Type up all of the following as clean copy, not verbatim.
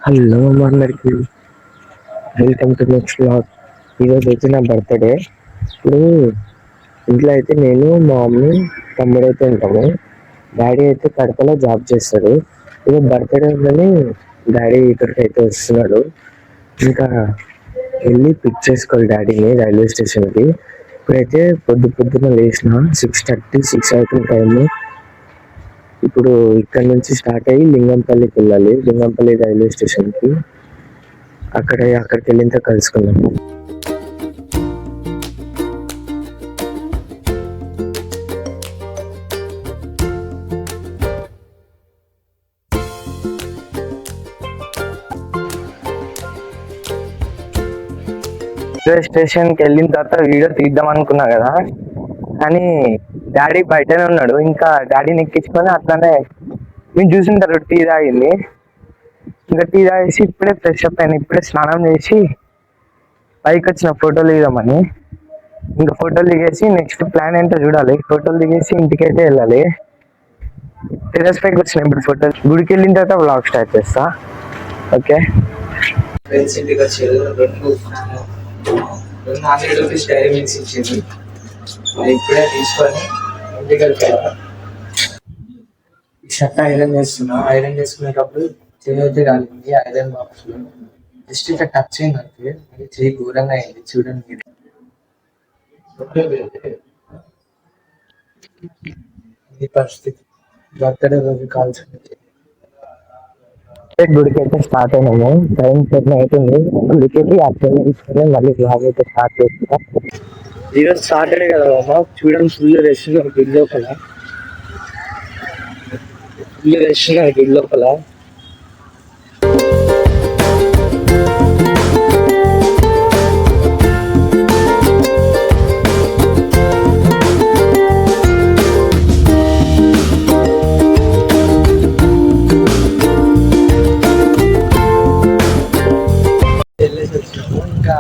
Hello అందరికి, welcome to next vlog. ఈరోజు అయితే నా బర్త్డే. ఇప్పుడు ఇంట్లో అయితే నేను, మా మమ్మీ, తమ్ముడు అయితే ఉంటాము. డాడీ అయితే కడపలో జాబ్ చేస్తాడు. ఈరోజు బర్త్డే ఉందని డాడీ ఇక్కడికి అయితే వస్తున్నాడు. ఇంకా వెళ్ళి పిక్ చేసుకోవాలి డాడీని రైల్వే స్టేషన్కి. ఇప్పుడైతే పొద్దున్న లేచిన 6:30 6 అవుతుంది టైము. ఇప్పుడు ఇక్కడ నుంచి స్టార్ట్ అయ్యి లింగంపల్లికి వెళ్ళాలి, లింగంపల్లి రైల్వే స్టేషన్కి. అక్కడికి వెళ్ళిన కలుసుకున్నాము. రైల్వే స్టేషన్కి వెళ్ళిన తర్వాత వీడియో తీద్దాం అనుకున్నా కదా, కానీ డాడీ బయటనే ఉన్నాడు. ఇంకా డాడీని ఎక్కించుకొని అట్లానే మీరు చూసింటారు టీ తాగింది. ఇంకా టీ తాగేసి ఇప్పుడే ఫ్రెష్ అప్ అయినా, ఇప్పుడే స్నానం చేసి పైకి వచ్చిన ఫోటోలు దిగామని. ఇంకా ఫోటోలు దిగేసి నెక్స్ట్ ప్లాన్ ఏంటో చూడాలి. ఫోటోలు దిగేసి ఇంటికైతే వెళ్ళాలి. టెర్రస్ పైకి వచ్చిన ఇప్పుడు ఫోటోలు. గుడికి వెళ్ళిన తర్వాత వ్లాగ్ స్టార్ట్ చేస్తా. ఓకే ఫ్రెండ్స్ ఇంటికి వచ్చారు. రెండు 100 రూపీస్ డైరీ మిల్క్స్ ఇచ్చింది. ఇప్పుడే తీసుకొని ఇంటికి వెళ్తాను. ఈ షర్ట్ ఐరన్ చేస్తున్నా. ఐరన్ చేసుకునేటప్పుడు చెయ్యి అయితే కాలింది ఐరన్ బాక్స్ లో. జస్ట్ ఇట్లా టచ్ అయింది అంతే, అది చెయ్యి ఘోరంగా అయింది. చూడండి ఈ పరిస్థితి. బర్త్డే రోజు కాల్సింది. గుడికి అయితే స్టార్ట్ అయినాము. టైం 7 అవుతుంది. గుడికి వెళ్ళి అట్లనే తీసుకొని మళ్ళీ బ్లాగ్ అయితే స్టార్ట్ చేస్తా. ఈరోజు సాటర్డే కదా బాబా, చూడండి ఫుల్ రష్ గుడి లోపల. ఫుల్ రష్ గుడి లోపల. ఇంకా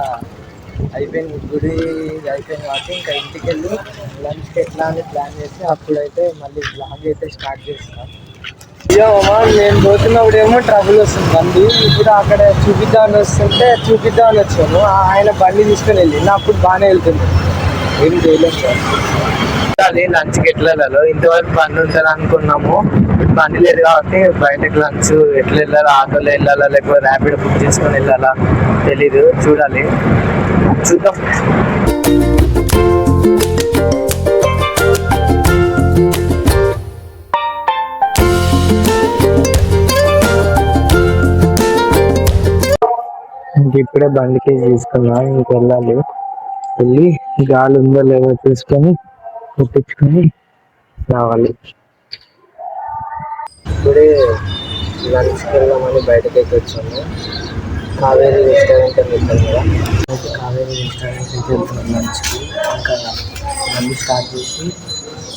అయిపోయింది గుడి అయిపోయింది కాబట్టి ఇంకా ఇంటికి వెళ్ళి లంచ్కి ఎట్లా అని ప్లాన్ చేసి అప్పుడైతే మళ్ళీ బ్లాగ్ అయితే స్టార్ట్ చేస్తాం. ఇదేమో నేను పోతున్నప్పుడు ఏమో ట్రబుల్ వస్తుంది బండి. ఇప్పుడు అక్కడ చూపిద్దామని వస్తుంటే చూపిద్దామని వచ్చాము. ఆయన బండి తీసుకొని వెళ్ళింది. అప్పుడు బాగానే వెళ్తుంది. ఏం చేయలేదు. అది లంచ్కి ఎట్లా వెళ్ళాలో ఇంతవరకు బండి ఉంటుంది అనుకున్నాము. బండి లేదు కాబట్టి బయటకు లంచ్ ఎట్లా వెళ్ళాలో, ఆటోలో వెళ్ళాలా లేకపోతే ర్యాపిడ్ బుక్ చేసుకొని వెళ్ళాలా తెలీదు. చూడాలి, చూద్దాం. ఇప్పుడే బండికి తీసుకున్నా. ఇంక వెళ్ళాలి. వెళ్ళి గాలి ఉందో లేదో చూసుకొని ముట్టించుకొని రావాలి. ఇప్పుడే లంచ్కి వెళ్దామని బయటకైతే వచ్చాము. కావేరీ రెస్టారెంట్ అని వెళ్తాం కదా, అయితే కావేరీ రెస్టారెంట్ అయితే వెళ్తున్నాం లంచ్కి. ఇంకా మళ్ళీ స్టార్ట్ చేసి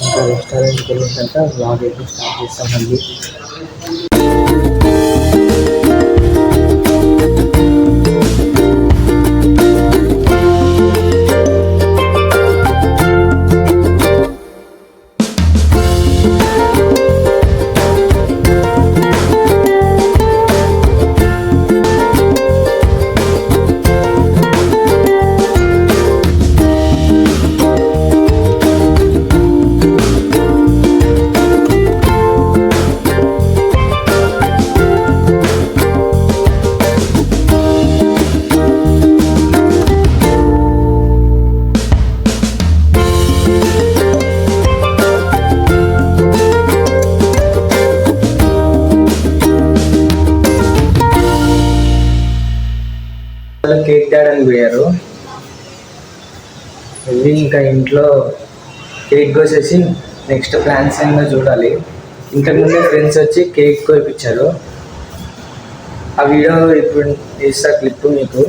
ఇంకా రెస్టారెంట్కి వెళ్ళిన తర్వాత బ్లాగ్ అయితే స్టార్ట్ చేస్తాం మళ్ళీ. కేక్ తేడానికి పోయారు. వెళ్ళి ఇంకా ఇంట్లో కేక్ కోసేసి నెక్స్ట్ ప్లాన్స్ ఏందో చూడాలి. ఇంతకుముందే ఫ్రెండ్స్ వచ్చి కేక్ కోయించారు. ఆ వీడియో ఇప్పుడు తీస్తా క్లిప్ మీకు.